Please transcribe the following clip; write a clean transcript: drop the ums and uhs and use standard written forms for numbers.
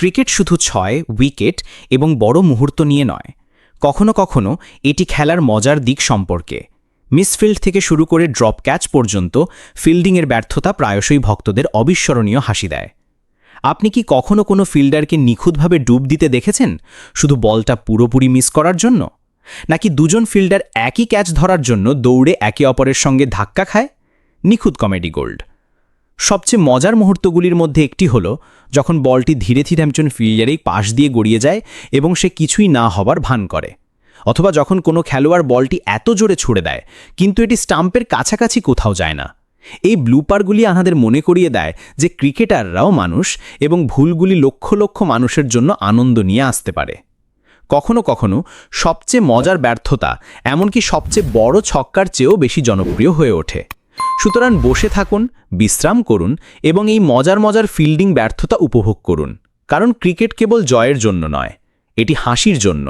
Cricket শুধু ছয়, wicket এবং বড় মুহূর্ত নিয়ে নয়, কখনো কখনো এটি খেলার মজার দিক সম্পর্কে। মিসফিল্ড থেকে শুরু করে ড্রপ ক্যাচ পর্যন্ত ফিল্ডিংয়ের ব্যর্থতা প্রায়শই ভক্তদের অবিস্মরণীয় হাসি দেয়। আপনি কি কখনো কোনো ফিল্ডারকে নিখুঁতভাবে ডুব দিতে দেখেছেন, শুধু বলটা পুরোপুরি মিস করার জন্য? নাকি দুজন ফিল্ডার একই ক্যাচ ধরার জন্য দৌড়ে একে অপরের সঙ্গে ধাক্কা খায়? নিখুঁত কমেডি গোল্ড। সবচেয়ে মজার মুহূর্তগুলির মধ্যে একটি হলো যখন বলটি ধীরে ধীরে একজন ফিল্ডারেই পাশ দিয়ে গড়িয়ে যায় এবং সে কিছুই না হবার ভান করে, অথবা যখন কোনো খেলোয়াড় বলটি এত জোরে ছুড়ে দেয় কিন্তু এটি স্টাম্পের কাছাকাছি কোথাও যায় না। এই ব্লুপারগুলি আমাদের মনে করিয়ে দেয় যে ক্রিকেটাররাও মানুষ এবং ভুলগুলি লক্ষ লক্ষ মানুষের জন্য আনন্দ নিয়ে আসতে পারে। কখনো কখনো সবচেয়ে মজার ব্যর্থতা এমনকি সবচেয়ে বড় ছক্কার চেয়েও বেশি জনপ্রিয় হয়ে ওঠে। সুতরাং বসে থাকুন, বিশ্রাম করুন এবং এই মজার ফিল্ডিং ব্যর্থতা উপভোগ করুন, কারণ ক্রিকেট কেবল জয়ের জন্য নয়, এটি হাসির জন্য।